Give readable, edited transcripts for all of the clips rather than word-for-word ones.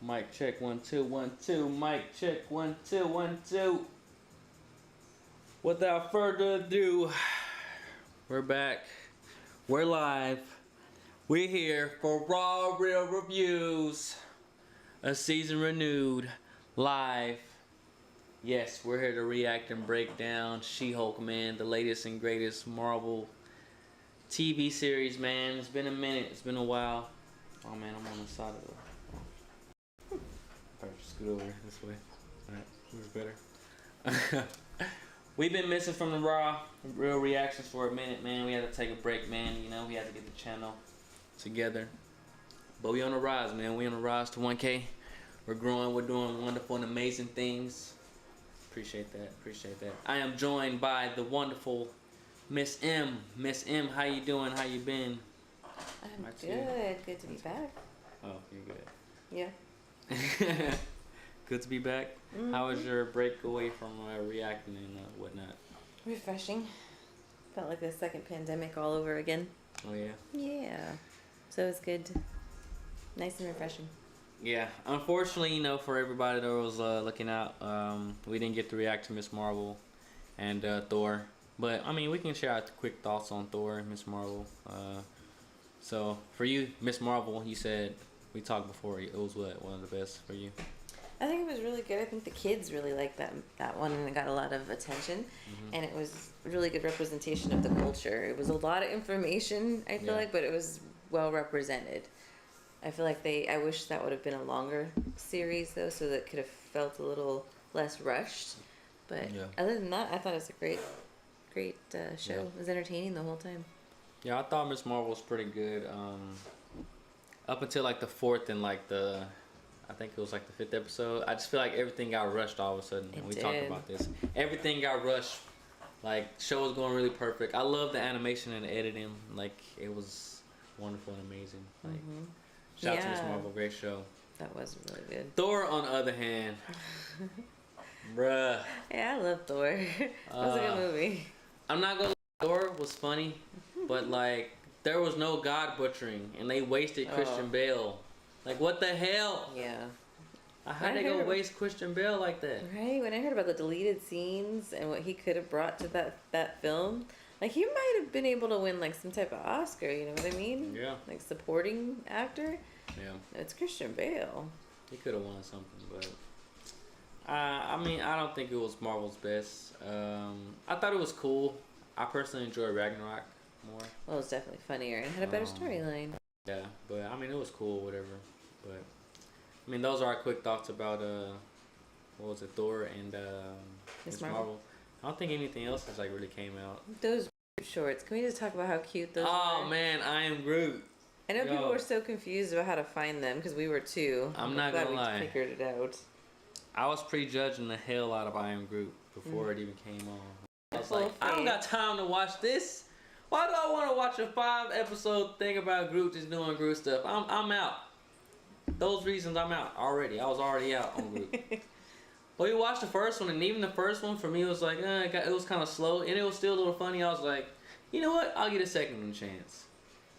Mic check 1 2 1 2. Mic check 1 2 1 2. Without further ado, we're back. We're live. We're here for Raw Real Reviews. A season renewed. Live. Yes, we're here to react and break down She-Hulk, man. The latest and greatest Marvel TV series, man. It's been a minute. It's been a while. Oh, man, I'm on the side of the... Scoot over this way. Alright, this is better. We've been missing from the Raw Real Reactions for a minute, man. We had to take a break, man. You know, we had to get the channel together. But we on the rise, man. We on the rise to 1K. We're growing. We're doing wonderful and amazing things. Appreciate that. Appreciate that. I am joined by the wonderful Miss M. Miss M, how you doing? How you been? I'm good. Good to be back. Oh, you're good. Yeah. Good to be back. Mm-hmm. How was your break away from reacting and whatnot? Refreshing. Felt like the second pandemic all over again. Oh yeah? Yeah. So it was good. Nice and refreshing. Yeah. Unfortunately, you know, for everybody that was looking out, we didn't get to react to Miss Marvel and Thor. But, I mean, we can share our quick thoughts on Thor and Miss Marvel. So, for you, Miss Marvel, you said, we talked before, it was what, one of the best for you? I think it was really good. I think the kids really liked that one, and it got a lot of attention. Mm-hmm. And it was really good representation of the culture. It was a lot of information, I feel like, but it was well represented. I feel like I wish that would have been a longer series, though, so that it could have felt a little less rushed. But other than that, I thought it was a great show. Yeah. It was entertaining the whole time. Yeah, I thought Miss Marvel was pretty good. Up until like the fourth and like I think it was like the 5th episode. I just feel like everything got rushed all of a sudden. And we talked about this. Everything got rushed. Like, show was going really perfect. I love the animation and the editing. Like, it was wonderful and amazing. Like, shout out to Miss Marvel, great show. That was really good. Thor, on the other hand, bruh. Yeah, I love Thor. That was a good movie. I'm not gonna lie, Thor was funny, but like, there was no God butchering, and they wasted Christian Bale. Like, what the hell? Yeah. How they gonna waste Christian Bale like that? Right. When I heard about the deleted scenes and what he could have brought to that film, like, he might have been able to win like some type of Oscar. You know what I mean? Yeah. Like supporting actor. Yeah. It's Christian Bale. He could have won something, but I mean, I don't think it was Marvel's best. I thought it was cool. I personally enjoyed Ragnarok more. Well, it was definitely funnier and had a better storyline. Yeah, but I mean, it was cool, whatever. But I mean, those are our quick thoughts about what was it, Thor and Miss Marvel. I don't think anything else has like really came out. Those shorts. Can we just talk about how cute those are? Oh man, I am Groot. I know people were so confused about how to find them because we were too. I'm not gonna lie. We figured it out. I was prejudging the hell out of I Am Groot before it even came on. I was like, I don't got time to watch this. Why do I want to watch a 5-episode thing about Groot just doing Groot stuff? I'm out. Those reasons, I'm out already. I was already out on Groot. But we watched the first one, and even the first one for me was like, it was kind of slow, and it was still a little funny. I was like, you know what? I'll get a second one chance.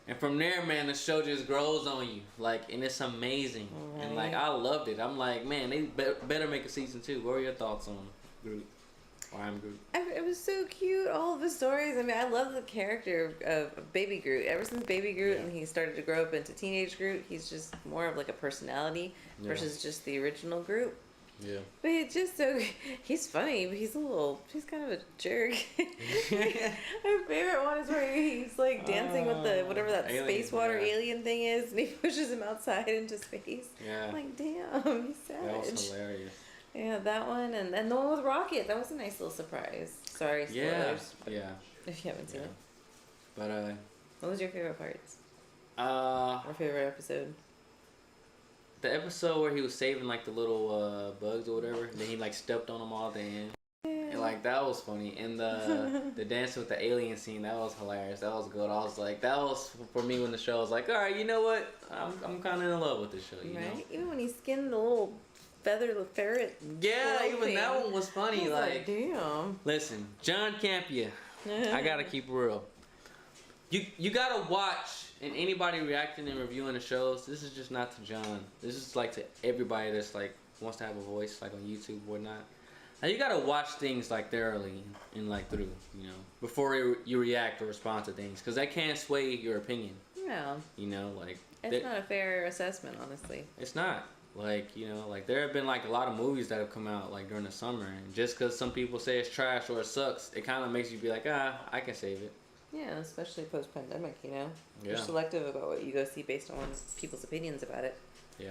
And from there, man, the show just grows on you, like, and it's amazing. Right. And like, I loved it. I'm like, man, they better make a season 2. What were your thoughts on Groot? Or I'm Groot? It was so cute. All of the stories. I mean, I love the character of Baby Groot. Ever since Baby Groot and he started to grow up into teenage Groot, he's just more of like a personality versus just the original Groot. Yeah. But it's just so, he's funny, but he's kind of a jerk. My favorite one is where he's like dancing with the, whatever that space water alien thing is, and he pushes him outside into space. Yeah. I'm like, damn, he's savage. That was hilarious. Yeah, that one, and the one with Rocket, that was a nice little surprise. Sorry, spoilers. Yeah. If you haven't seen it. But, what was your favorite parts? Or favorite episode? The episode where he was saving like the little bugs or whatever, and then he like stepped on them all at the end. And like, that was funny. And the dancing with the alien scene, that was hilarious. That was good. I was like, that was for me when the show was like, all right, you know what? I'm kind of in love with this show, you know? Even when he skinned the little feather, the ferret. Yeah, even that one was funny. I was like, damn. Listen, John Campia, I gotta keep it real. You gotta watch and anybody reacting and reviewing the shows, this is just not to John. This is like to everybody that's like wants to have a voice, like on YouTube or whatnot. Now you gotta watch things like thoroughly and like through, you know, before you react or respond to things, because that can sway your opinion. No. You know, like it's not a fair assessment, honestly. It's not. Like, you know, like there have been like a lot of movies that have come out like during the summer, and just because some people say it's trash or it sucks, it kind of makes you be like, I can save it. Yeah, especially post-pandemic, you know. Yeah. You're selective about what you go see based on people's opinions about it. Yeah.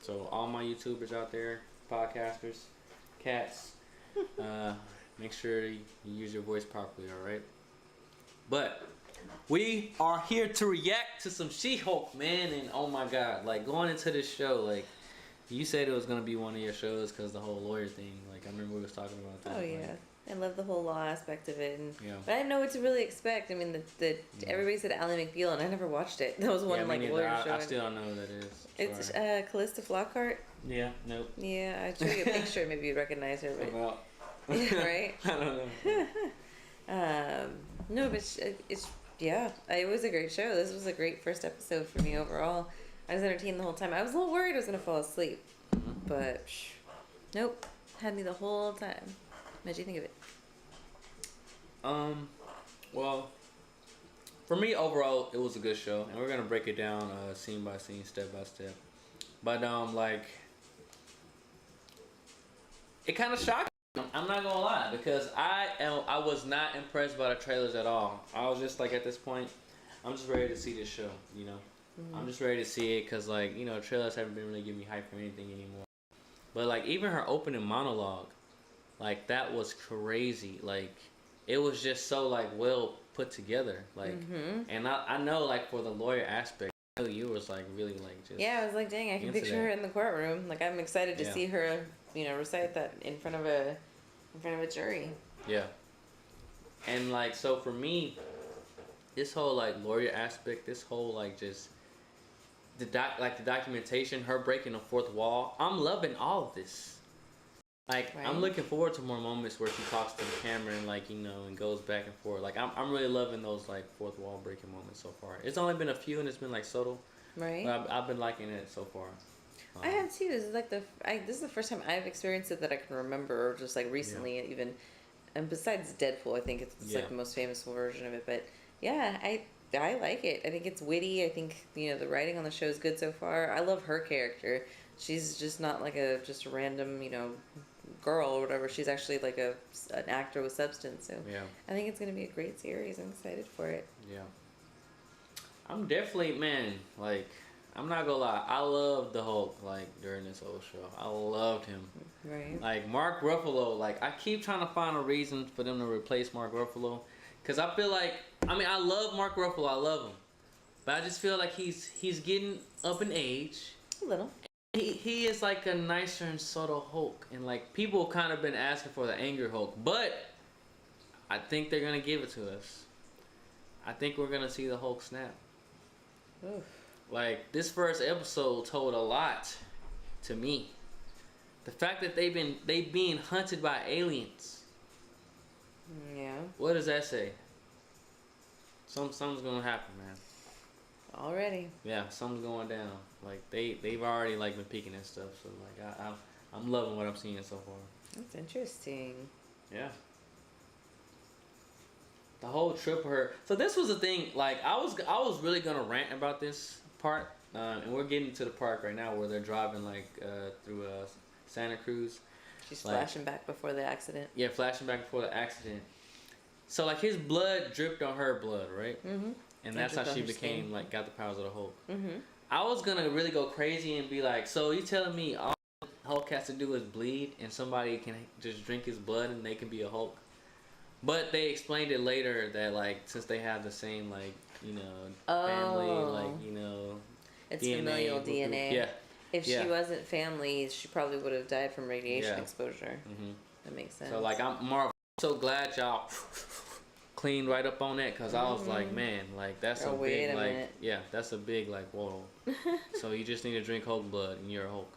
So all my YouTubers out there, podcasters, cats, make sure you use your voice properly, all right? But we are here to react to some She-Hulk, man, and oh my God, like going into this show, like you said it was gonna be one of your shows because the whole lawyer thing. Like I remember we was talking about that. Oh yeah, like, I love the whole law aspect of it, and yeah. but I didn't know what to really expect. I mean, everybody said Ally McBeal, and I never watched it. That was one like lawyer show. I still don't know who that is. It's Callista Flockhart. Yeah. Nope. Yeah, I'd show you a picture. Maybe you'd recognize her. But... About. Yeah, right. I don't know. No, but it's yeah, it was a great show. This was a great first episode for me overall. I was entertained the whole time. I was a little worried I was gonna fall asleep, but nope, had me the whole time. What did you think of it? Well, for me overall, it was a good show, and we're gonna break it down scene by scene, step by step. But like, it kind of shocked me. I'm not gonna lie, because I was not impressed by the trailers at all. I was just like, at this point, I'm just ready to see this show. You know, I'm just ready to see it because like, you know, trailers haven't been really giving me hype for anything anymore. But like, even her opening monologue, like that was crazy. Like, it was just so like well put together. Like, and I know like for the lawyer aspect, I know you was like really like just. Yeah, I was like, dang, I can picture her in the courtroom. Like, I'm excited to see her, you know, recite that in front of a jury. Yeah. And like, so for me, this whole like lawyer aspect, this whole like just the documentation, her breaking the fourth wall, I'm loving all of this. Like, I'm looking forward to more moments where she talks to the camera and like, you know, and goes back and forth. Like, I'm really loving those like fourth wall breaking moments so far. It's only been a few and it's been like subtle. Right. But I've been liking it so far. I have too. This is like this is the first time I've experienced it that I can remember, or just like recently even. And besides Deadpool, I think it's like the most famous version of it. But yeah, I like it. I think it's witty. I think, you know, the writing on the show is good so far. I love her character. She's just not like just a random, you know, girl or whatever. She's actually like an actor with substance. So yeah, I think it's gonna be a great series. I'm excited for it. Yeah, I'm definitely, man, like, I'm not gonna lie, I loved the Hulk like during this whole show. I loved him. Right. Like Mark Ruffalo, like I keep trying to find a reason for them to replace Mark Ruffalo, cause I feel like, I mean, I love Mark Ruffalo, I love him, but I just feel like he's getting up in age. A little. He is like a nicer and subtle Hulk, and like people kind of been asking for the anger Hulk, but I think they're gonna give it to us. I think we're gonna see the Hulk snap. Oof. Like, this first episode told a lot to me. The fact that they being hunted by aliens. Yeah. What does that say? Something's gonna happen, man. Already. Yeah, something's going down. Like they've already like been peeking and stuff. So like I'm loving what I'm seeing so far. That's interesting. Yeah. The whole trip of her. So this was the thing. Like I was really gonna rant about this part, and we're getting to the part right now where they're driving like through Santa Cruz. She's flashing back before the accident. Yeah, flashing back before the accident. So like his blood dripped on her blood, right? Mm-hmm. And that's how she became like got the powers of the Hulk. Mm-hmm. I was gonna really go crazy and be like, so you telling me all Hulk has to do is bleed, and somebody can just drink his blood and they can be a Hulk? But they explained it later that like since they have the same like, you know, family, like, you know, it's DNA, familial DNA. Yeah. If she wasn't family, she probably would have died from radiation exposure. Mm-hmm. That makes sense. So like I'm so glad y'all cleaned right up on that, because I was like, man, like that's a big like minute. Yeah, that's a big like whoa. So you just need to drink Hulk blood and you're a Hulk.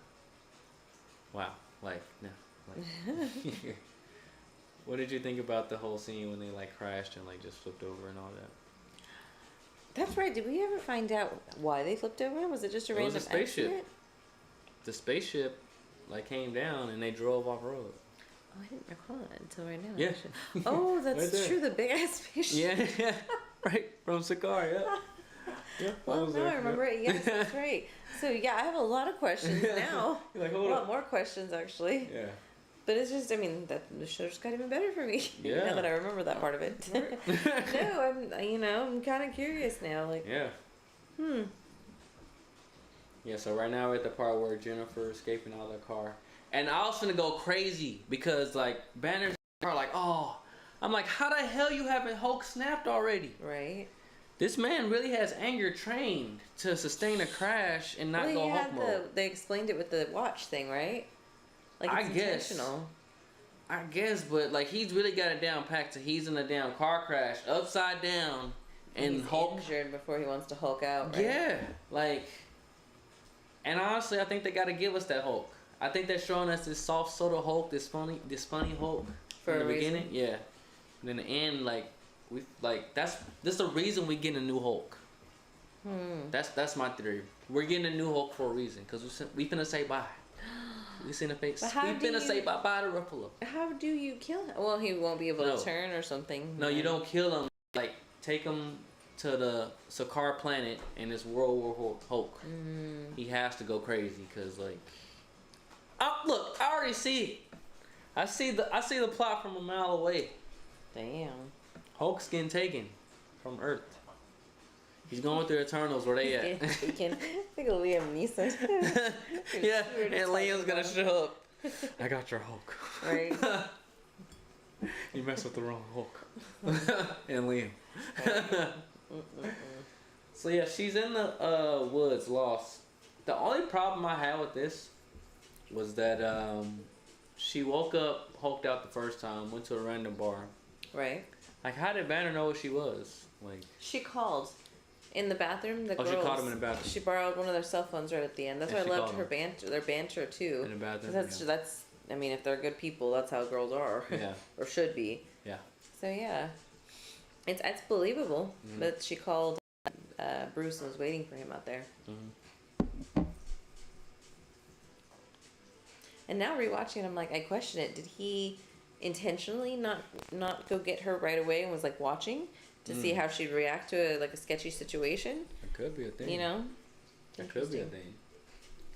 Wow, like no, like. What did you think about the whole scene when they like crashed and like just flipped over and all that? That's right. Did we ever find out why they flipped over? Was it just a random accident? The spaceship, like, came down and they drove off road. Oh, I didn't recall that until right now. Yeah. Oh, that's right true. The big ass spaceship. Yeah. Right from Sakaar. Yeah. Yeah. Well, now I remember it. Yes, that's right. So yeah, I have a lot of questions now. You're like, a hold lot up. more questions actually. Yeah. But it's just, I mean, that the show just got even better for me. Yeah. Now that I remember that part of it. Right. No, I'm kind of curious now. Like. Yeah. Yeah. So right now we're at the part where Jennifer escaping out of the car, and I was gonna go crazy because like Banner's are like, oh, I'm like, how the hell you haven't Hulk snapped already? Right. This man really has anger trained to sustain a crash and not go Hulk mode. They explained it with the watch thing, right? Like it's intentional. I guess, but like he's really got it down packed. So he's in a damn car crash, upside down, and he's Hulk injured before he wants to Hulk out. Right? Yeah, like, and honestly, I think they got to give us that Hulk. I think they're showing us this soft soda Hulk, this funny Hulk for in the reason? beginning. Yeah, and in the end, like that's the reason we get a new Hulk. That's my theory. We're getting a new Hulk for a reason, cause we finna say bye. We seen a face. We finna say bye bye to Ruffalo. How do you kill him? Well, he won't be able to turn or something. No, you don't kill him. Like take him to the Sakaar planet and it's World War Hulk. He has to go crazy, cause like, look, I already see it. I see the plot from a mile away. Damn. Hulk's getting taken from Earth. He's going through Eternals where they at. Think of Liam Neeson. Yeah, and Liam's gonna show up. I got your Hulk. Right. You messed with the wrong Hulk. And Liam. So yeah, she's in the woods, lost. The only problem I had with this was that she woke up, hulked out the first time, went to a random bar. Right. Like, how did Banner know what she was? Like, she called in the bathroom. The girls. She called him in the bathroom. She borrowed one of their cell phones right at the end. That's why I loved her banter. Their banter too. In the bathroom. That's. I mean, if they're good people, that's how girls are. Yeah. Or should be. Yeah. So yeah, it's believable that she called Bruce and was waiting for him out there. And now rewatching it, I'm like, I question it. Did he intentionally not go get her right away and was like watching to see how she'd react to a sketchy situation? It could be a thing. You know? It could be a thing.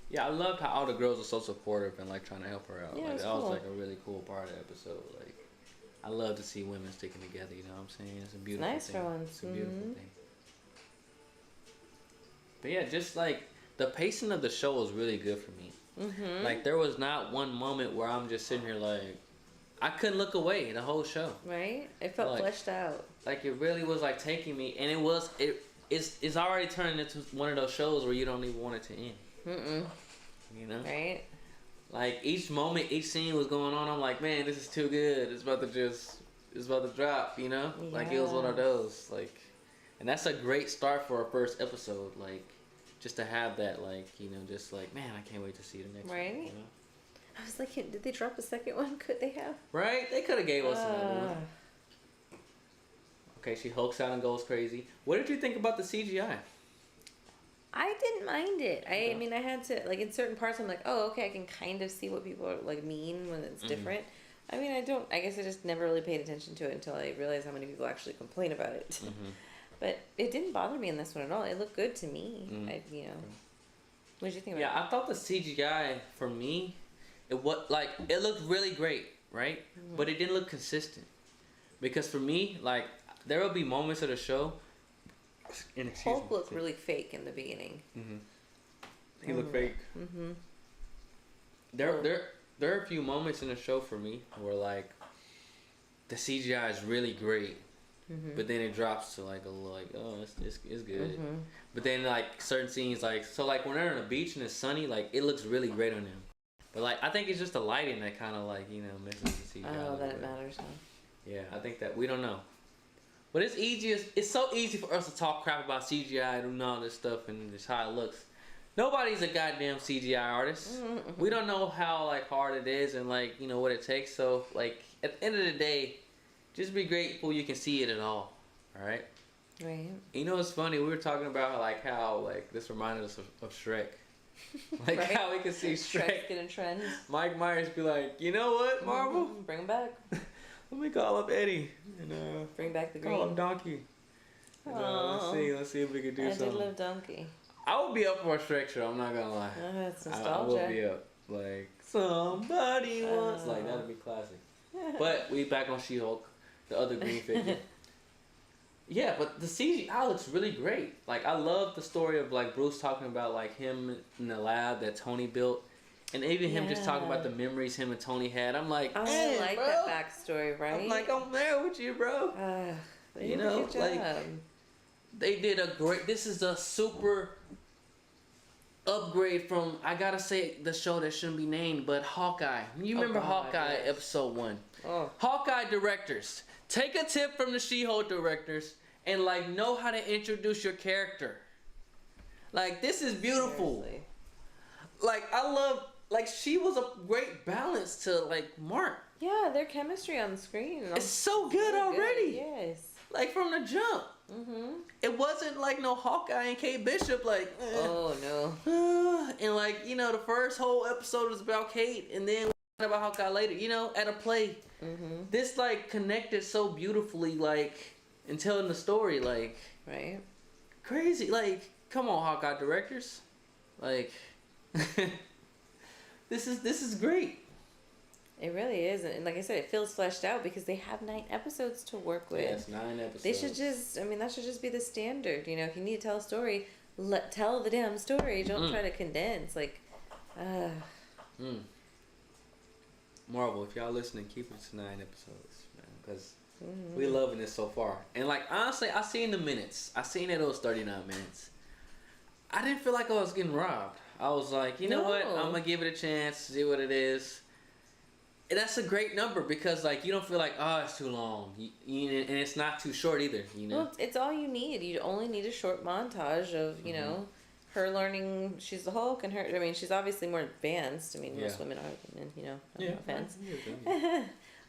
Yeah, I loved how all the girls are so supportive and like trying to help her out. Yeah, like that cool. was like a really cool part of the episode. Like, I love to see women sticking together. You know what I'm saying? It's a beautiful nice thing. for once. It's a beautiful thing. But yeah, just like the pacing of the show was really good for me. Like there was not one moment where I'm just sitting here like I couldn't look away the whole show. Right? It felt like, fleshed out. Like it really was like taking me, and it's already turning into one of those shows where you don't even want it to end. You know? Right? Like each moment, each scene was going on. I'm like, man, this is too good. It's about to drop. You know? Yeah. Like it was one of those. Like, and that's a great start for a first episode. Like, just to have that, like, you know, just like, man, I can't wait to see the next one. Right? You know? I was like, did they drop a second one? Could they have? Right? They could have gave us another one. Okay, she hulks out and goes crazy. What did you think about the CGI? I didn't mind it. I mean, I had to, like, in certain parts, I'm like, oh, okay, I can kind of see what people are, like, mean when it's different. I mean, I guess I just never really paid attention to it until I realized how many people actually complain about it. But it didn't bother me in this one at all. It looked good to me. You know. What did you think about it? Yeah, I thought the CGI, for me, it looked really great, right? But it didn't look consistent. Because for me, like, there will be moments of the show. Hulk looked really fake in the beginning. He looked fake. There are a few moments in the show for me where, like, the CGI is really great. But then it drops to like a little, like, oh, it's good. But then like certain scenes, like, so like when they're on the beach and it's sunny, like it looks really great on them. But like I think it's just the lighting that kind of like, you know, messes the CGI. Oh, that it matters, huh? Yeah, I think that we don't know. But it's so easy for us to talk crap about CGI and all this stuff and just how it looks. Nobody's a goddamn CGI artist. We don't know how like hard it is and like, you know, what it takes. So like at the end of the day, just be grateful you can see it at all. All right. Right. You know, it's funny. We were talking about like how like this reminded us of Shrek. Like right? how we can see Shrek. Getting trends. Mike Myers be like, you know what, Marvel? Bring him back. Let me call up Eddie and bring back the green. call up Donkey. And, let's see if we can do something. I did love Donkey. I would be up for a Shrek show. I'm not gonna lie. That's nostalgia. I would be up. Like somebody wants. Like that'd be classic. But we back on She-Hulk, the other green figure. Yeah, but the CGI looks really great. Like I love the story of like Bruce talking about like him in the lab that Tony built, and even him just talking about the memories him and Tony had. I'm like, I like that backstory, right? I'm like, I'm there with you, bro. You know, like they did a great. This is a super upgrade from, I gotta say, the show that shouldn't be named, but Hawkeye. You remember Hawkeye episode 1? Oh. Hawkeye directors, take a tip from the She-Hulk directors and like know how to introduce your character. Like this is beautiful. Seriously. Like I love, like she was a great balance to like Mark. Yeah, their chemistry on the screen. It's so good already. Yes. Like from the jump. It wasn't like no Hawkeye and Kate Bishop like. Oh no. And like, you know, the first whole episode was about Kate, and then about Hawkeye later. You know, at a play. This like connected so beautifully, like, in telling the story, like. Right. Crazy, like, come on, Hawkeye directors, like. This is great. It really is, and like I said, it feels fleshed out because they have 9 episodes to work with. Yes, 9 episodes. They should just, I mean, that should just be the standard. You know, if you need to tell a story, tell the damn story. Don't try to condense. Like, Marvel, if y'all listening, keep it to 9 episodes, man, because we loving this so far. And like honestly, I seen the minutes. I seen that it was 39 minutes. I didn't feel like I was getting robbed. I was like, you know what? I'm gonna give it a chance, see what it is. And that's a great number because like you don't feel like, oh, it's too long, and it's not too short either. You know, well, it's all you need. You only need a short montage of you her learning she's the Hulk and her. I mean, she's obviously more advanced. I mean, most women are women. You know, no offense.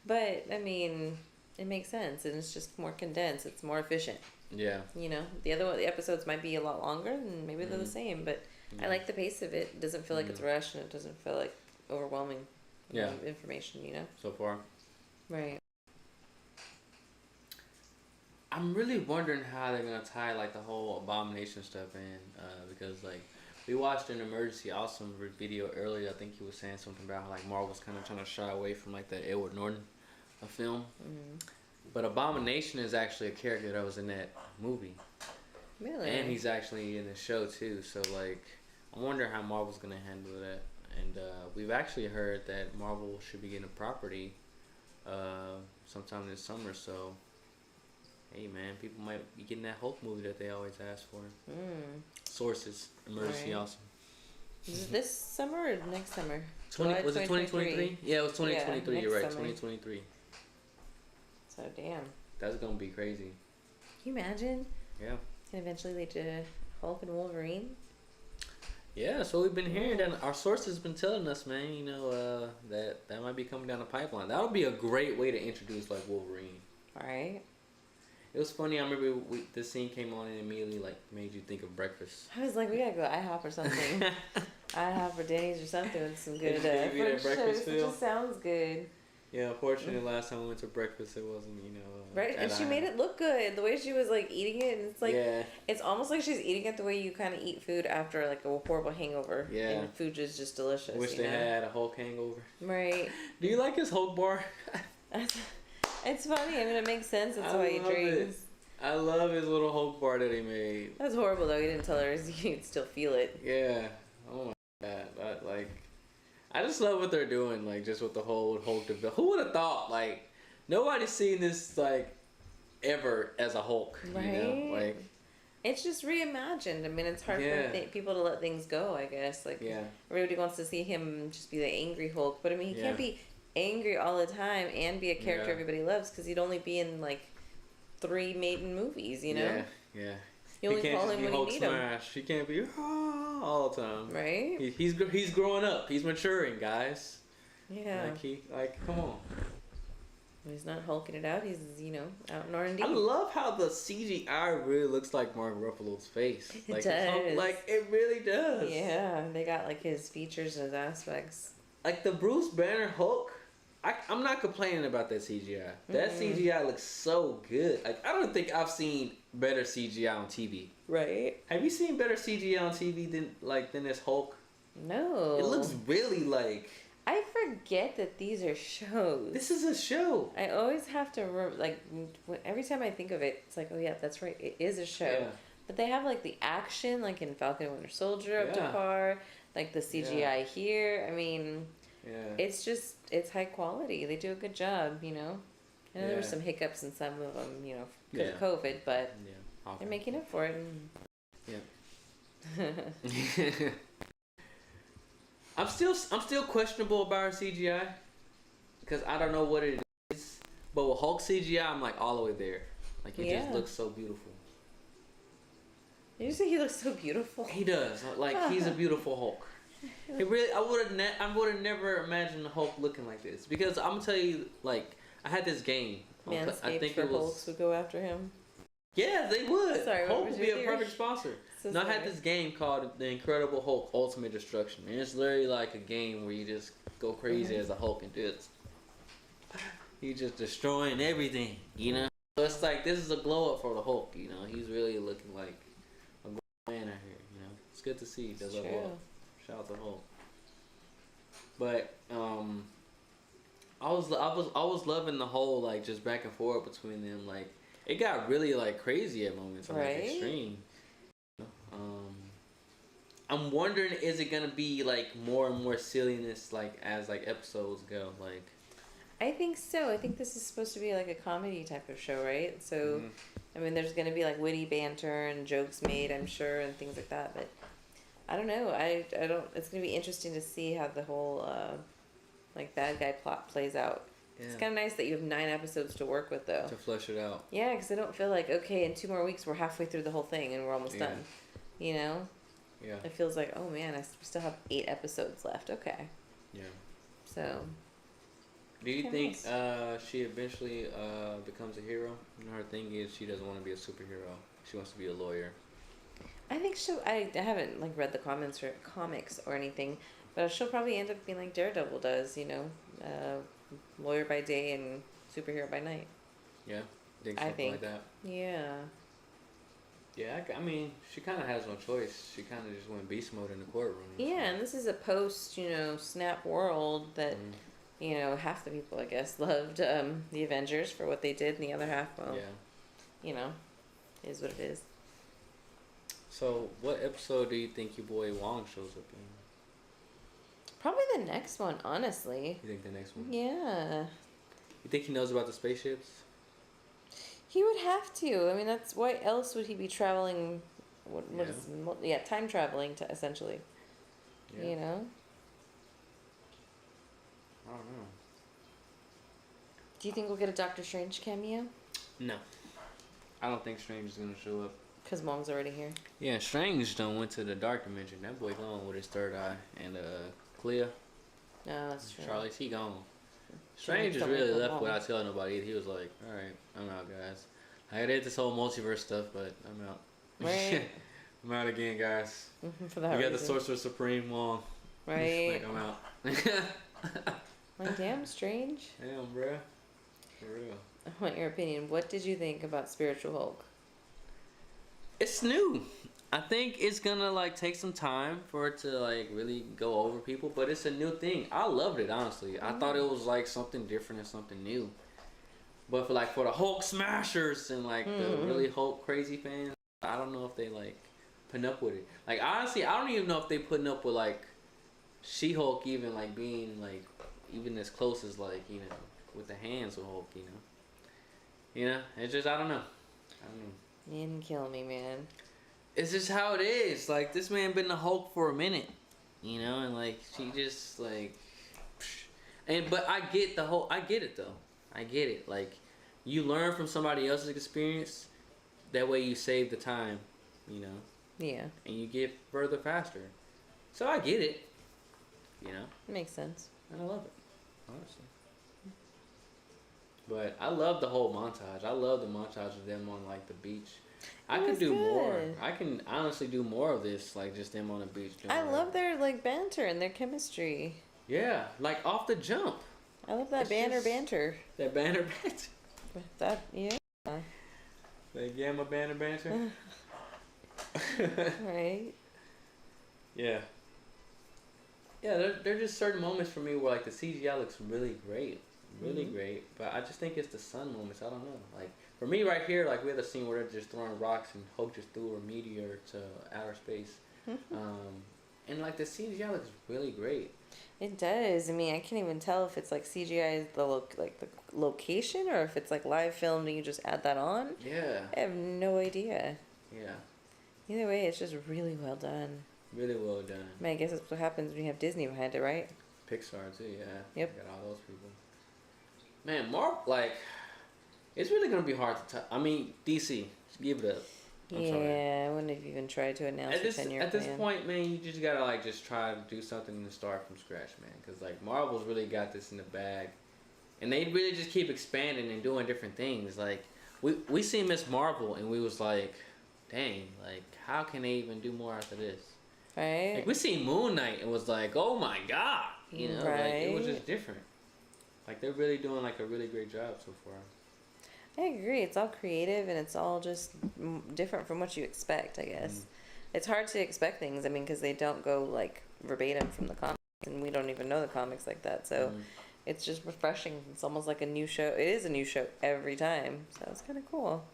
But I mean, it makes sense, and it's just more condensed. It's more efficient. Yeah. You know, the episodes might be a lot longer, and maybe they're the same, but I like the pace of it. It doesn't feel like it's rushed, and it doesn't feel like overwhelming. Information, you know. So far. Right. I'm really wondering how they're gonna tie like the whole Abomination stuff in, because like we watched an Emergency Awesome video earlier. I think he was saying something about how like Marvel was kind of trying to shy away from like that Edward Norton film. But Abomination is actually a character that was in that movie. Really? And he's actually in the show too. So like, I wonder how Marvel's gonna handle that. And we've actually heard that Marvel should be getting a property sometime this summer. So, hey man, people might be getting that Hulk movie that they always ask for. Sources, Emergency Awesome. Is it this summer or next summer? Was it 2023? Yeah, it was 2023. Yeah, you're right, summer. 2023. So damn. That's gonna be crazy. Can you imagine? Yeah. Can eventually lead to Hulk and Wolverine. Yeah, so we've been hearing that our sources been telling us, man. You know, that might be coming down the pipeline. That would be a great way to introduce like Wolverine. All right. It was funny. I remember the scene came on and immediately like made you think of breakfast. I was like, we gotta go IHOP or something. IHOP or Denny's or something with some good breakfast. It just sounds good. Yeah, unfortunately, last time we went to breakfast, it wasn't, you know. Right, and she made it look good. The way she was like eating it, and it's like, it's almost like she's eating it the way you kind of eat food after like a horrible hangover. Yeah. And food is just delicious. Wish they had a Hulk hangover. Right. Do you like his Hulk bar? It's funny. I mean, it makes sense. That's why he drinks. I love his little Hulk bar that he made. That's horrible though. He didn't tell her you could still feel it. Yeah. Oh my god. Like. I just love what they're doing, like, just with the whole Hulk development. Who would have thought, like, nobody's seen this, like, ever as a Hulk, you know? Like, it's just reimagined. I mean, it's hard for people to let things go, I guess. Like, everybody wants to see him just be the angry Hulk, but I mean, he can't be angry all the time and be a character everybody loves, because he'd only be in, like, 3 maiden movies, you know? Yeah. You only call him when you need him. He can't be all the time. Right? He's growing up. He's maturing, guys. Yeah. Like come on. He's not hulking it out. He's, out in R&D. I love how the CGI really looks like Mark Ruffalo's face. It does. Like, it really does. Yeah, they got, like, his features and his aspects. Like, the Bruce Banner Hulk, I'm not complaining about that CGI. That CGI looks so good. Like, I don't think I've seen better CGI on TV. Right? Have you seen better CGI on TV than this Hulk? No. It looks really like... I forget that these are shows. This is a show. I always have to every time I think of it, it's like, oh yeah, that's right, it is a show. Yeah. But they have like the action, like in Falcon and Winter Soldier, up to par. Like the CGI here. I mean, it's high quality. They do a good job, I know there were some hiccups in some of them, because of COVID, but they're making up for it. Yeah. I'm still questionable about her CGI because I don't know what it is. But with Hulk CGI, I'm like all the way there. Like he just looks so beautiful. Did you say he looks so beautiful? He does. Like he's a beautiful Hulk. He really. I would have never imagined the Hulk looking like this because I'm gonna tell you, like I had this game. Manscaped I think for Hulks would go after him. Yeah, they would. Sorry, Hulk would be a perfect sponsor. I had this game called The Incredible Hulk Ultimate Destruction. And it's literally like a game where you just go crazy as a Hulk and he's just destroying everything, So it's like, this is a glow up for the Hulk, He's really looking like a man out here, It's good to see. Does a Hulk. Shout out to Hulk. But, I was loving the whole, like, just back and forth between them, like, it got really like crazy at moments, like extreme. I'm wondering, is it gonna be like more and more silliness, like as like episodes go? Like, I think so. I think this is supposed to be like a comedy type of show, right? So, I mean, there's gonna be like witty banter and jokes made, I'm sure, and things like that. But I don't know. I don't. It's gonna be interesting to see how the whole like bad guy plot plays out. Yeah. It's kind of nice that you have 9 episodes to work with, though. To flesh it out. Yeah, because I don't feel like, okay, in 2 more weeks, we're halfway through the whole thing and we're almost done. Yeah. It feels like, oh, man, I still have 8 episodes left. Okay. Yeah. So. Do you think she eventually becomes a hero? Her thing is she doesn't want to be a superhero. She wants to be a lawyer. I think I haven't, like, read the comics or anything, but she'll probably end up being like Daredevil does, lawyer by day and superhero by night. Yeah, I think like that. Yeah. Yeah, I mean, she kind of has no choice. She kind of just went beast mode in the courtroom. Yeah, and this is a post, snap world that, half the people, I guess, loved the Avengers for what they did, and the other half, well, is what it is. So, what episode do you think your boy Wong shows up in? Probably the next one, honestly. You think the next one? Yeah. You think he knows about the spaceships? He would have to. I mean, that's why else would he be traveling? Time traveling to essentially. Yeah. I don't know. Do you think we'll get a Doctor Strange cameo? No. I don't think Strange is gonna show up. Because Mom's already here. Yeah, Strange done went to the dark dimension. That boy gone with his third eye and Clea. No, that's true. Charlie's, he gone. Strange just really left without telling nobody. He was like, alright, I'm out, guys. I did this whole multiverse stuff, but I'm out. Right. I'm out again, guys. For that we got the Sorcerer Supreme Wong. Right. Like, I'm out. Like, damn, Strange. Damn, bruh. For real. I want your opinion. What did you think about Spiritual Hulk? It's new. I think it's gonna like take some time for it to like really go over people, but it's a new thing. I loved it, honestly. I thought it was like something different and something new. But for the Hulk smashers and like the really Hulk crazy fans, I don't know if they like putting up with it. Like honestly, I don't even know if they putting up with like She-Hulk even like being like even as close as like with the hands of Hulk. It's just I don't know. You didn't kill me, man. It's just how it is. Like, this man been the Hulk for a minute, and like she just like, but I get it though. I get it. Like, you learn from somebody else's experience. That way you save the time, Yeah. And you get further faster. So I get it. It makes sense. And I love it, honestly. But I love the whole montage. I love the montage of them on like the beach. I It could was do more. good. I can honestly do more of this, like just them on the beach. Doing I whatever. love their like banter and their chemistry. Yeah, like off the jump. I love that It's banter just- banter. That banner banter. That yeah. That gamma banner banter. Right. Yeah. Yeah, there are just certain moments for me where like the CGI looks really great, really great. But I just think it's the sun moments. I don't know. Like for me right here, like we had a scene where they're just throwing rocks and Hulk just threw a meteor to outer space, and like the CGI looks really great. It does. I mean, I can't even tell if it's like CGI is the like the location or if it's like live filmed and you just add that on. Yeah. I have no idea. Yeah. Either way, it's just really well done. Really well done. I mean, I guess that's what happens when you have Disney behind it, right? Pixar too, yeah. Yep. Got all those people. Man, Marvel, like, it's really gonna be hard to tell. I mean, DC, just give it up. I'm sorry. I wouldn't have even tried to announce a 10-year plan. At this point, man, you just gotta like just try to do something to start from scratch, man. Cause like Marvel's really got this in the bag, and they really just keep expanding and doing different things. Like we seen Miss Marvel, and we was like, dang, like how can they even do more after this? Right. Like we seen Moon Knight and was like, oh my god, you know, like it was just different. Like they're really doing like a really great job so far. I agree. It's all creative and it's all just different from what you expect, I guess. It's hard to expect things, I mean, because they don't go like verbatim from the comics, and we don't even know the comics like that. So it's just refreshing. It's almost like a new show. It is a new show every time. So it's kind of cool.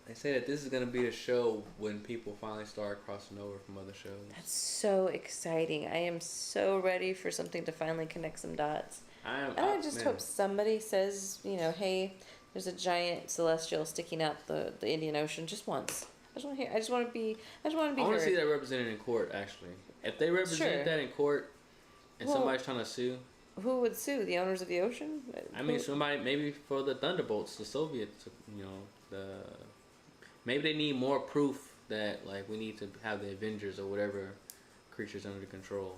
They say that this is gonna be the show when people finally start crossing over from other shows. That's so exciting. I am so ready for something to finally connect some dots. I just hope somebody says, you know, hey, there's a giant celestial sticking out the Indian Ocean just once. I just want to hear. I just want to be I want to heard. see that represented in court. Actually, if they represent that in court, and somebody's trying to sue, who would sue? The owners of the ocean? I mean, somebody maybe for the Thunderbolts, the Soviets. You know, maybe they need more proof that like we need to have the Avengers or whatever creatures under control.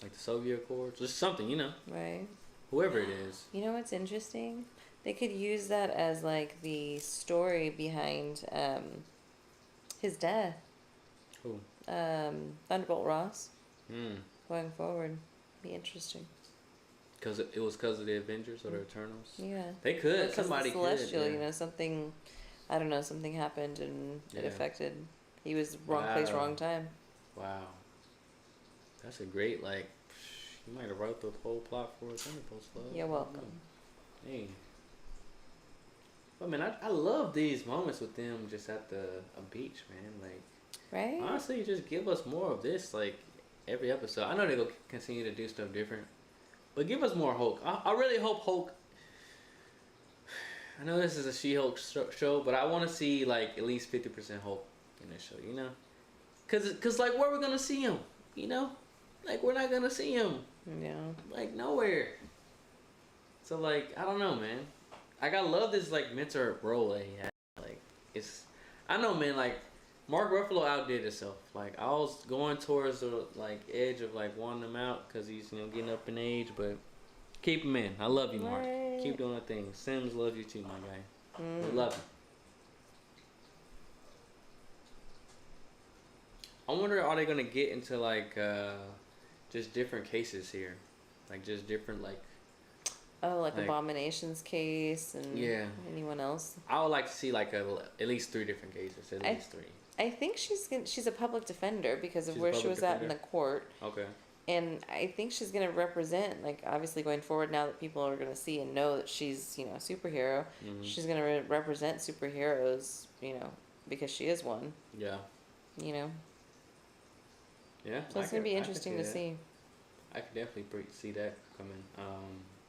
Like the Soviet Accords, just something, you know. Right. Whoever it is. You know what's interesting? They could use that as like the story behind his death. Who? Thunderbolt Ross. Hmm. Going forward, be interesting. Because it was because of the Avengers or the Eternals. Yeah. They could. Somebody Celestial, could. Yeah. You know, something. I don't know. Something happened and it affected. He was wrong Wow. place, wrong time. Wow. That's a great, like, you might have wrote the whole plot for a Thunderbolts Club. You're welcome. Hey. But, man, I love these moments with them just at a beach, man. Like, right? Honestly, just give us more of this, like, every episode. I know they're going to continue to do stuff different, but give us more Hulk. I really hope Hulk. I know this is a She-Hulk show, but I want to see, like, at least 50% Hulk in this show, you know? Cause like, where are we going to see him, you know? Like, we're not gonna see him. Yeah. Like, nowhere. So, like, I don't know, man. Like, I love this, like, mentor role that he had. Like, it's... I know, man, like, Mark Ruffalo outdid himself. Like, I was going towards the, like, edge of, like, wanting him out because he's, you know, getting up in age, but keep him in. I love you, Mark. Right. Keep doing that thing. Sims loves you too, my guy. We love him. I wonder, are they gonna get into, like, just different cases here, like just different like. Oh, like Abomination's case and anyone else. I would like to see like at least 3 different cases. At least 3. I think she's a public defender because of where she was at in the court. Okay. And I think she's gonna represent, like, obviously going forward now that people are gonna see and know that she's, you know, a superhero. She's gonna represent superheroes, you know, because she is one. Yeah. You know. Yeah. So it's gonna be interesting to see. I could definitely see that coming.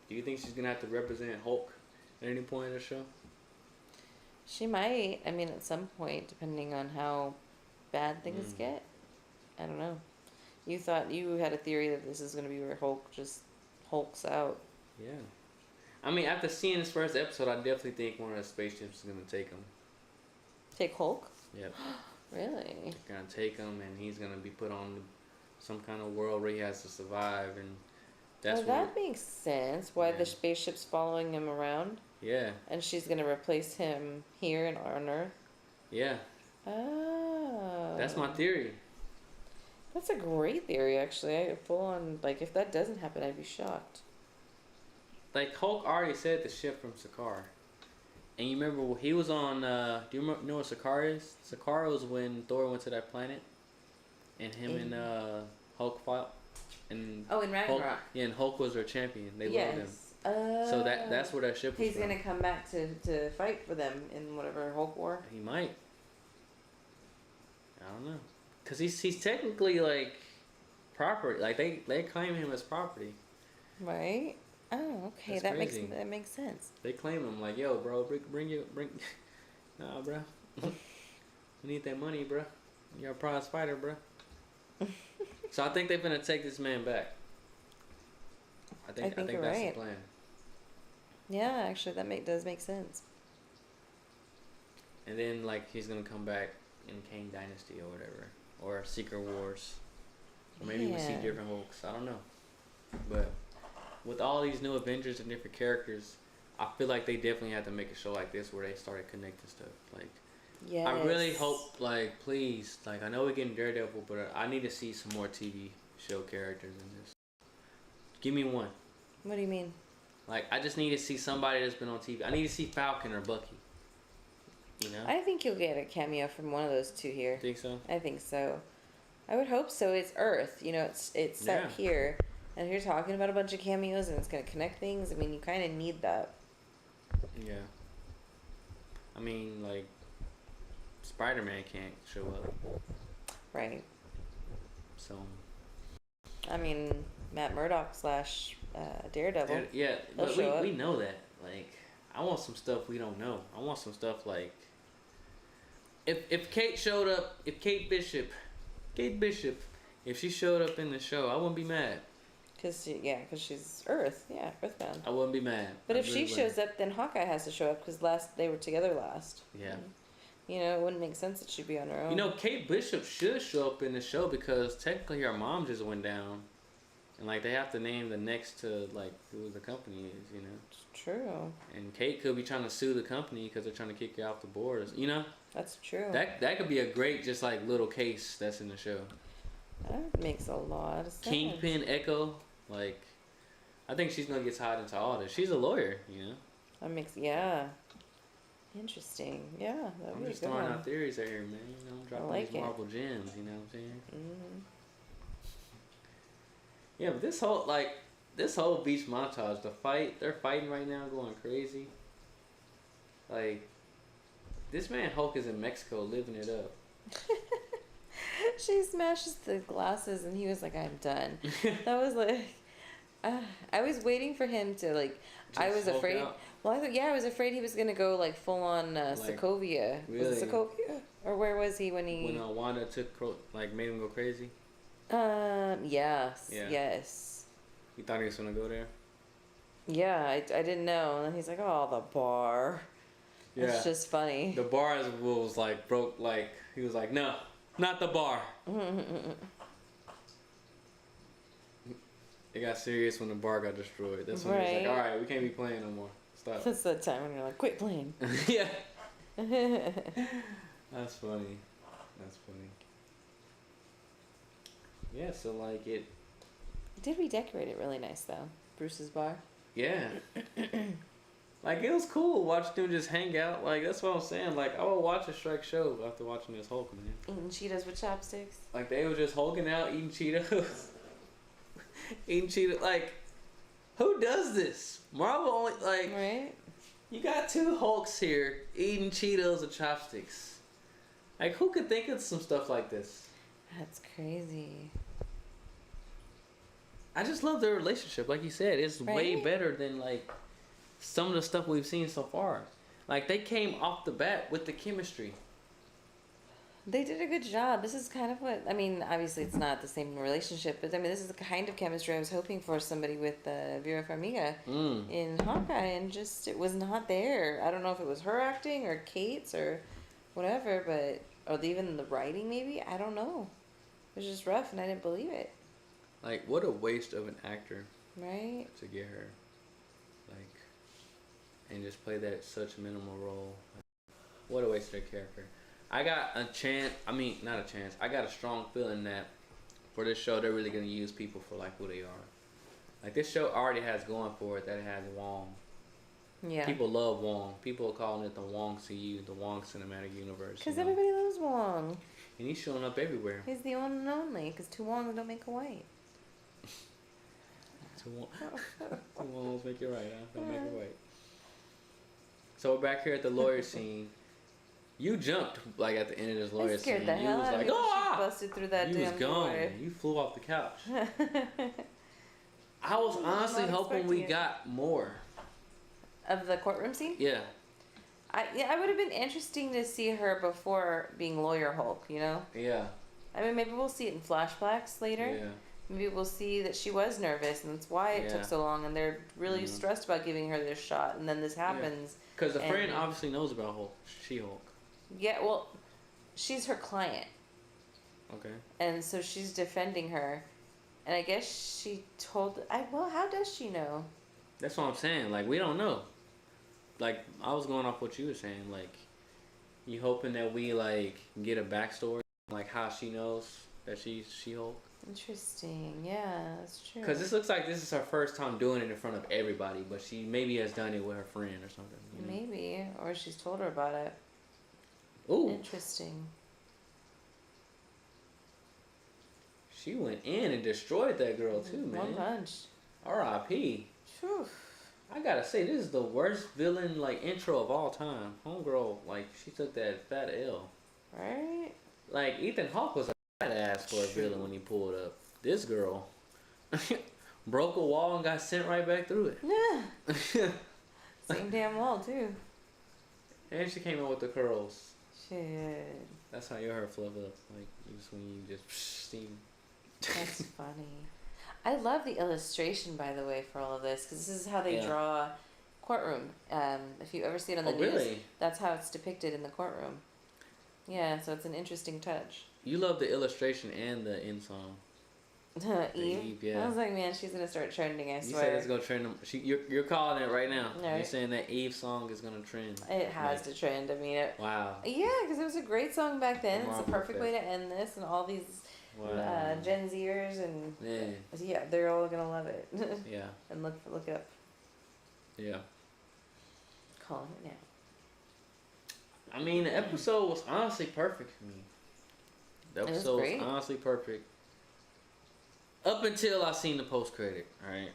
Do you think she's gonna have to represent Hulk at any point in the show? She might. I mean, at some point, depending on how bad things get. I don't know. You thought you had a theory that this is gonna be where Hulk just hulks out. Yeah. I mean, after seeing this first episode, I definitely think one of the spaceships is gonna take him. Take Hulk? Yep. Really? Gonna take him, and he's gonna be put on some kind of world where he has to survive, and That's well, that makes sense. Why the spaceship's following him around. Yeah. And she's gonna replace him here on Earth. Yeah. Oh. That's my theory. That's a great theory, actually. I full on like if that doesn't happen, I'd be shocked. Like Hulk already said the ship from Sakaar. And you remember he was on do you know what Sakaar is? Sakaar was when Thor went to that planet and him and Hulk fought. And in Ragnarok. Hulk, yeah, and Hulk was their champion. They loved him. So that's where that ship was He's from. gonna come back to fight for them in whatever Hulk War. He might. I don't know. Cause he's technically like property. Like they claim him as property. Right. Oh, okay. That's crazy. That makes sense. They claim him like, yo, bro, bring. Nah, bro. We need that money, bro. You're a prize fighter, bro. So I think they're gonna take this man back. I think that's right. the plan. Yeah, actually, that does make sense. And then like he's gonna come back in Kang Dynasty or whatever, or Secret Wars, or maybe we see different Hulks. I don't know, but with all these new Avengers and different characters, I feel like they definitely have to make a show like this where they started connecting stuff. Like, yes. I really hope, like, please, like, I know we're getting Daredevil, but I need to see some more TV show characters in this. Give me one. What do you mean? Like, I just need to see somebody that's been on TV. I need to see Falcon or Bucky. You know? I think you'll get a cameo from one of those two here. Think so? I think so. I would hope so. It's Earth. You know, it's set here. And if you're talking about a bunch of cameos and it's going to connect things, I mean, you kind of need that. Yeah. I mean, like, Spider-Man can't show up. Right. So. I mean, Matt Murdock / Daredevil. Yeah, but we know that. Like, I want some stuff we don't know. I want some stuff like, if Kate showed up, if Kate Bishop, if she showed up in the show, I wouldn't be mad. Cause she's Earthbound. I wouldn't be mad. But if she shows up, then Hawkeye has to show up because they were together last. Yeah. You know, it wouldn't make sense that she'd be on her own. You know, Kate Bishop should show up in the show because technically her mom just went down, and like they have to name the next to like who the company is. You know. It's true. And Kate could be trying to sue the company because they're trying to kick her off the board. You know. That's true. That could be a great just like little case that's in the show. That makes a lot of sense. Kingpin Echo. Like, I think she's gonna get tied into all this. She's a lawyer, you know. That makes interesting. Yeah, that would be I'm just throwing out theories out here, man. You know, I'm dropping these Marvel gems. You know what I'm saying? Mm-hmm. Yeah, but this whole beach montage, they're fighting right now, going crazy. Like, this man Hulk is in Mexico living it up. She smashes the glasses and he was like, I'm done. That was like, I was waiting for him to like, just I was afraid. Out. Well, I was afraid he was going to go like full on Sokovia. Really? Was it Sokovia? Or where was he when he... When Wanda made him go crazy? Yes. Yeah. Yes. You thought he was going to go there? Yeah, I didn't know. And he's like, oh, the bar. Yeah. It's just funny. The bar was like broke, like, he was like, no. Not the bar. It got serious when the bar got destroyed. That's when he was like, all right, we can't be playing no more. Stop. That's the time when you're like, quit playing. Yeah. That's funny. Yeah, so like it... Did redecorate it really nice though, Bruce's bar. Yeah. Like, it was cool watching them just hang out. Like, that's what I'm saying. Like, I would watch a Shrek show after watching this Hulk, man. Eating Cheetos with chopsticks. Like, they were just hulking out, eating Cheetos. Eating Cheetos. Like, who does this? Marvel only, like... Right? You got two Hulks here eating Cheetos with chopsticks. Like, who could think of some stuff like this? That's crazy. I just love their relationship. Like you said, it's way better than, like... some of the stuff we've seen so far. Like, they came off the bat with the chemistry. They did a good job. This is kind of what, I mean, obviously it's not the same relationship, but I mean, this is the kind of chemistry I was hoping for somebody with Vera Farmiga in Hawkeye, and just, it was not there. I don't know if it was her acting or Kate's or whatever, but, or even the writing maybe, I don't know. It was just rough and I didn't believe it. Like, what a waste of an actor. Right. To get her, like, and just play that such minimal role. What a waste of their character. I got a chance. I mean, not a chance. I got a strong feeling that for this show, they're really gonna use people for like who they are. Like this show already has going for it that it has Wong. Yeah. People love Wong. People are calling it the Wong CU, the Wong Cinematic Universe. Because everybody loves Wong. And he's showing up everywhere. He's the one and only. Because two Wongs don't make a white. Two Wongs make it right, huh? Don't make it right. So we're back here at the lawyer scene. You jumped like at the end of this lawyer scene. The hell out of me. "Oh!" She busted through that You was damn gone. door. You flew off the couch. I was honestly hoping we got more of the courtroom scene. Yeah. I would have been interesting to see her before being Lawyer Hulk. You know. Yeah. I mean, maybe we'll see it in flashbacks later. Yeah. Maybe we'll see that she was nervous, and that's why it took so long, and they're really stressed about giving her this shot, and then this happens. Because the friend obviously knows about She-Hulk. Yeah, well, she's her client. Okay. And so she's defending her, and I guess she told. Well, how does she know? That's what I'm saying. Like, we don't know. Like, I was going off what you were saying. Like, you hoping that we like get a backstory, like how she knows that she's She-Hulk. Interesting. Yeah, that's true. Because this looks like this is her first time doing it in front of everybody, but she maybe has done it with her friend or something. You know? Maybe, or she's told her about it. Ooh. Interesting. She went in and destroyed that girl too, man. One punch. R.I.P. Whew. I gotta say, this is the worst villain like intro of all time. Homegirl, like she took that fat L. Right. Like Ethan Hawke was a badass for a villain when he pulled up. This girl broke a wall and got sent right back through it. Yeah. Same damn wall too. And she came in with the curls. Shit. That's how your hair fluff up, like just when you just steam. That's funny. I love the illustration, by the way, for all of this, because this is how they draw courtroom. If you ever see it on the news, really? That's how it's depicted in the courtroom. Yeah, so it's an interesting touch. You love the illustration and the end song. Eve? Yeah. I was like, man, she's gonna start trending. I swear. You said it's gonna trend. You're calling it right now. Right. You're saying that Eve song is gonna trend. It has to trend. I mean, wow. Yeah, because it was a great song back then. It's the perfect way to end this, and all these Gen Zers and yeah, they're all gonna love it. Yeah. And look it up. Yeah. Calling it now. I mean, the episode was honestly perfect for me. The episode was honestly perfect. Up until I seen the post credit, right?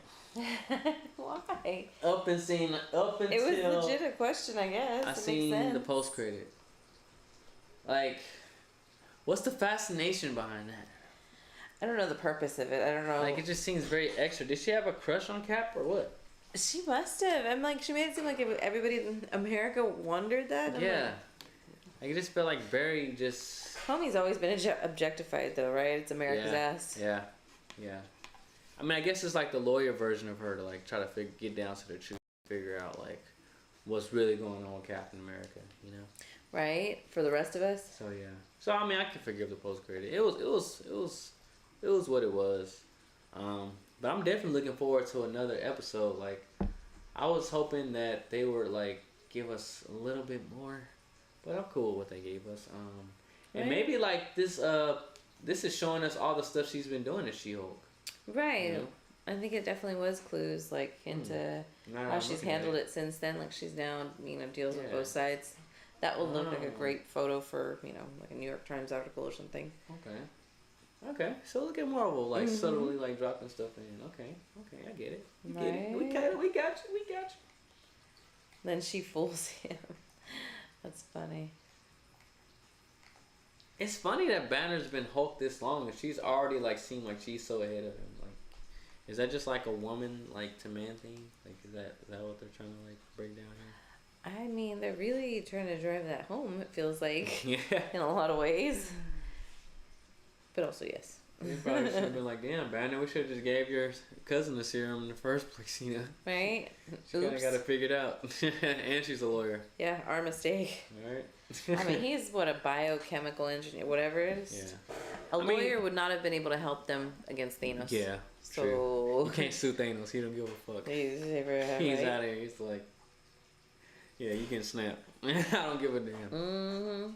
Why? Up until it was legit a question, I guess. I seen the post credit. Like, what's the fascination behind that? I don't know the purpose of it. I don't know. Like, it just seems very extra. Did she have a crush on Cap or what? She must have. I'm like, she made it seem like everybody in America wondered that. Yeah. Like, it just felt like very just... Homie's always been objectified, though, right? It's America's ass. Yeah. Yeah. I mean, I guess it's like the lawyer version of her to, like, try to get down to the truth, figure out, like, what's really going on with Captain America, you know? Right? For the rest of us? So, yeah. So, I mean, I can forgive the post-credit. It was what it was. But I'm definitely looking forward to another episode. Like, I was hoping that they would, like, give us a little bit more. But I'm cool with what they gave us. And maybe, like, this is showing us all the stuff she's been doing as She-Hulk. Right. You know? I think it definitely was clues, like, into how she's handled it since then. Like, she's now, deals with both sides. That will look like a great photo for, like a New York Times article or something. Okay. So look at Marvel, like, subtly, like, dropping stuff in. Okay, I get it. We get it. We got you. Then she fools him. That's funny. It's funny that Banner's been Hulk this long and she's already like seemed like she's so ahead of him. Like, is that just like a woman like to man thing? Like, is that what they're trying to like break down here? I mean, they're really trying to drive that home. It feels like in a lot of ways. But also, yes. You probably should have been like, damn, Banner, we should have just gave your cousin the serum in the first place, Right? She kind of got it figured out. And she's a lawyer. Yeah, our mistake. All right. I mean, he's a biochemical engineer, whatever it is. Yeah. A lawyer would not have been able to help them against Thanos. Yeah. So true. You can't sue Thanos. He don't give a fuck. He's out of here. He's like, yeah, you can snap. I don't give a damn. Mm-hmm.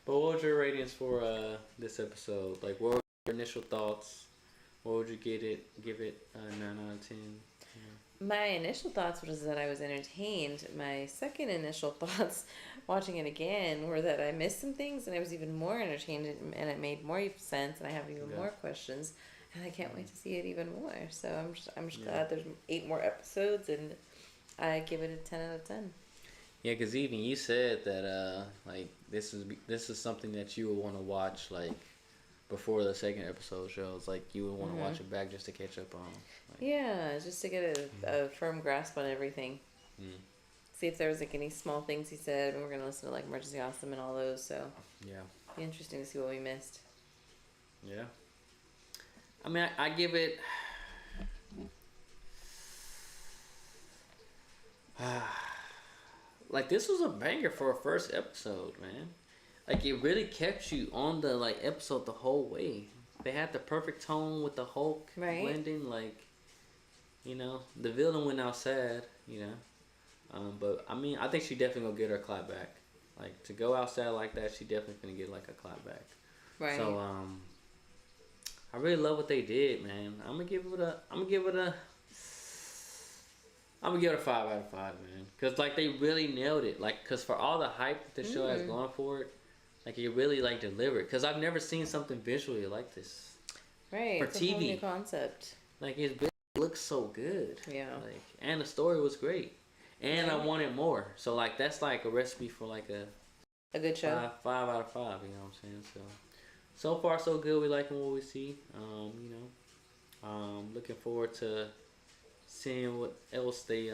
But what was your ratings for this episode? Like, what were your initial thoughts? What would you give it 9 out of 10? Yeah. My initial thoughts was that I was entertained. My second initial thoughts, watching it again, were that I missed some things and I was even more entertained and it made more sense and I have even more questions and I can't wait to see it even more. So I'm just glad there's 8 more episodes and I give it a 10 out of 10. Yeah, because even you said that like this is something that you would want to watch like before the second episode shows. Like you would want to watch it back just to catch up on. Like, yeah, just to get a firm grasp on everything. See if there was like any small things he said. And we're gonna listen to like Emergency Awesome and all those. So yeah, be interesting to see what we missed. Yeah, I mean I give it. Like this was a banger for a first episode, man. Like it really kept you on the like episode the whole way. They had the perfect tone with the Hulk blending, like, you know, the villain went out sad, you know. But I mean, I think she definitely gonna get her clap back. Like to go outside like that, she definitely gonna get like a clap back. Right. So I really love what they did, man. I'm gonna give it a 5 out of 5, man. Cause like they really nailed it. Like, cause for all the hype that the show has gone for it, like it really like delivered. Cause I've never seen something visually like this. Right. For it's TV. A whole new concept. Like it looks so good. Yeah. Like, and the story was great. And I wanted more. So like that's like a recipe for like a good show. 5 out of 5. You know what I'm saying? So far so good. We liking what we see. You know, looking forward to seeing what else they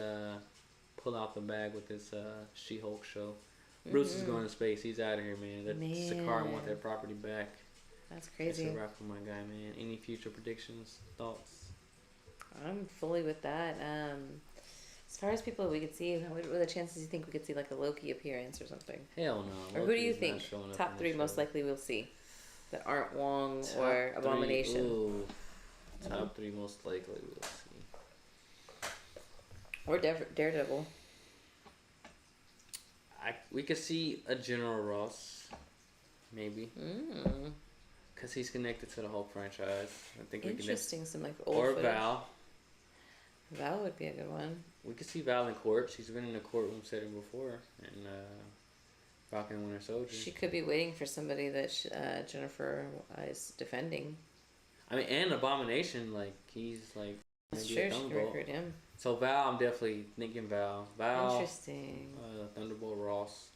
pull out the bag with this She-Hulk show. Bruce is going to space. He's out of here, man. Sakaar want that property back. That's crazy. That's a wrap for my guy, man. Any future predictions, thoughts? I'm fully with that. As far as people we could see, what are the chances you think we could see like a Loki appearance or something? Hell no. Or who do you think top 3 most likely we'll see that aren't Wong or Abomination? Ooh, top 3 most likely we'll see. Or Daredevil. We could see a General Ross, maybe. Because he's connected to the whole franchise. I think we interesting. Some like old or footage. Val. Val would be a good one. We could see Val in court. She's been in a courtroom setting before, and Falcon and Winter Soldier. She could be waiting for somebody that Jennifer is defending. I mean, and Abomination, like he's like. That's true. She could recruit him. So Val, I'm definitely thinking Val. Interesting. Thunderbolt Ross.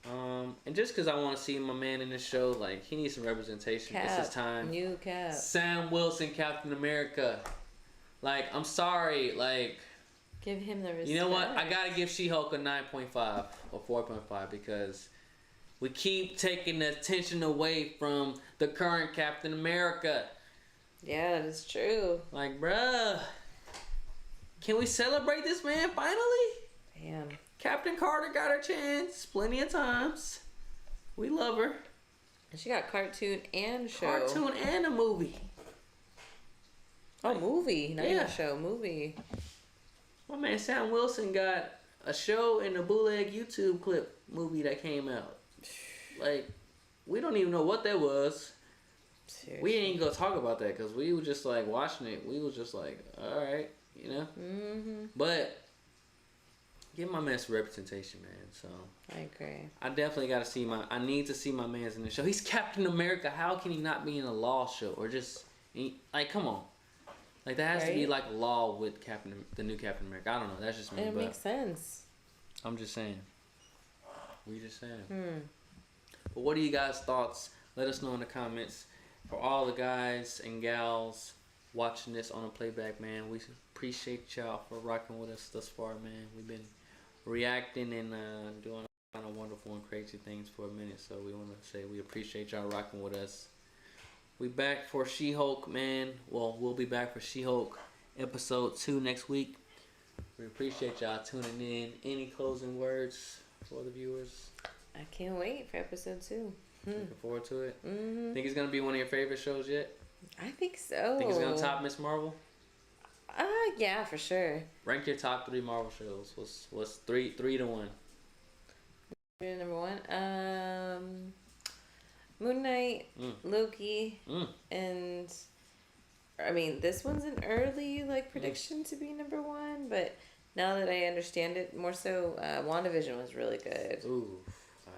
And just because I want to see my man in this show, like he needs some representation. Cap. It's his time. New Cap. Sam Wilson, Captain America. Like, I'm sorry, like. Give him the respect. You know what? I gotta give She-Hulk a 9.5 or 4.5 because we keep taking the attention away from the current Captain America. Yeah, that is true. Like, bruh, can we celebrate this man finally? Damn. Captain Carter got her chance plenty of times. We love her. And she got cartoon and show. Cartoon and a movie. Oh, movie. Not even a show. Movie. My man Sam Wilson got a show and a bootleg YouTube clip movie that came out. Like, we don't even know what that was. Seriously. We ain't gonna talk about that because we were just like watching it. We was just like, all right, you know. But give my man some representation, man. So I agree. I definitely got to see I need to see my man's in the show. He's Captain America. How can he not be in a law show or just like come on? Like there has to be like a law with the new Captain America. I don't know. That's just me. It makes sense. I'm just saying. We just saying. But what are you guys' thoughts? Let us know in the comments. For all the guys and gals watching this on a playback, man, we appreciate y'all for rocking with us thus far, man. We've been reacting and doing all kind of wonderful and crazy things for a minute, so we want to say we appreciate y'all rocking with us. We back for She-Hulk, man. Well, we'll be back for She-Hulk episode 2 next week. We appreciate y'all tuning in. Any closing words for the viewers? I can't wait for episode 2. Looking forward to it. Mm-hmm. Think it's gonna be one of your favorite shows yet? I think so. Think it's gonna top Miss Marvel? Yeah, for sure. Rank your top 3 Marvel shows. What's 3 to 1? Number 1, Moon Knight, Loki, and I mean this one's an early prediction to be number 1, but now that I understand it more so, WandaVision was really good. Ooh, wow.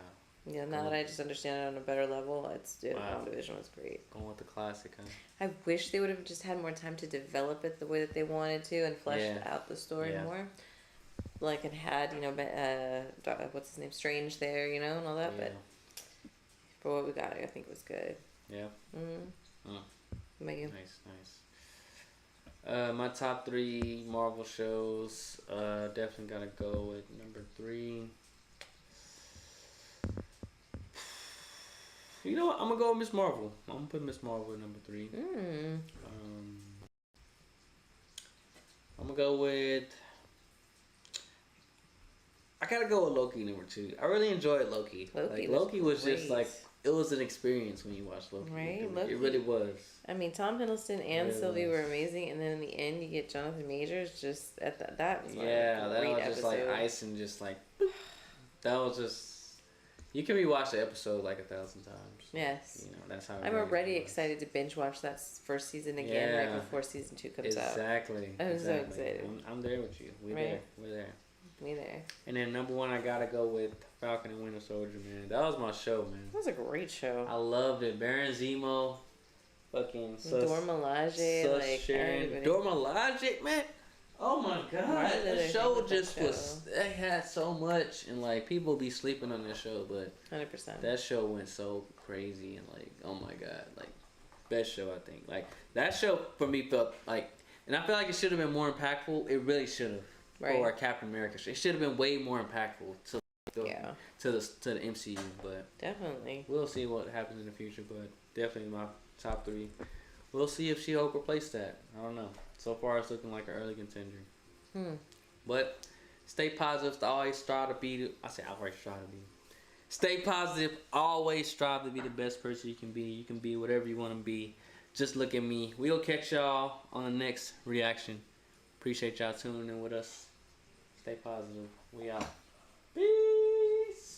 Yeah, now that I just understand it on a better level, WandaVision was great. Going with the classic, huh? I wish they would have just had more time to develop it the way that they wanted to and flesh out the story more. Like it had, what's his name, Strange there, and all that. But for what we got, I think it was good. Yeah. Mm-hmm. What about you? Nice. My top 3 Marvel shows, definitely gotta go with number 3. You know what? I'm gonna go with Miss Marvel. I'm gonna put Miss Marvel at number 3. I'm gonna go with. I gotta go with Loki number 2. I really enjoyed Loki. Loki was just it was an experience when you watched Loki. Right, it really was. I mean, Tom Hiddleston and Sylvie were amazing, and then in the end, you get Jonathan Majors. Just at that was that was just icing, that was just. You can rewatch the episode 1,000 times. Yes. That's how. I'm already excited to binge watch that first season again right before season 2 comes out. Exactly. I'm so excited. I'm there with you. We're there. Me there. And then number 1, I gotta go with Falcon and Winter Soldier, man. That was my show, man. That was a great show. I loved it. Baron Zemo, fucking Dora Milaje, Sharon. Dora Milaje, man. Oh my god, the show just was. It had so much, and people be sleeping on this show, but 100%. That show went so crazy, and oh my god, best show I think. That show for me felt and I feel like it should have been more impactful. It really should have. Right. Or Captain America. It should have been way more impactful to the MCU, but definitely we'll see what happens in the future. But definitely my top 3. We'll see if She-Hulk replaced that. I don't know. So far, it's looking like an early contender. But stay positive. Always strive to be. Stay positive. Always strive to be the best person you can be. You can be whatever you want to be. Just look at me. We'll catch y'all on the next reaction. Appreciate y'all tuning in with us. Stay positive. We out. Peace.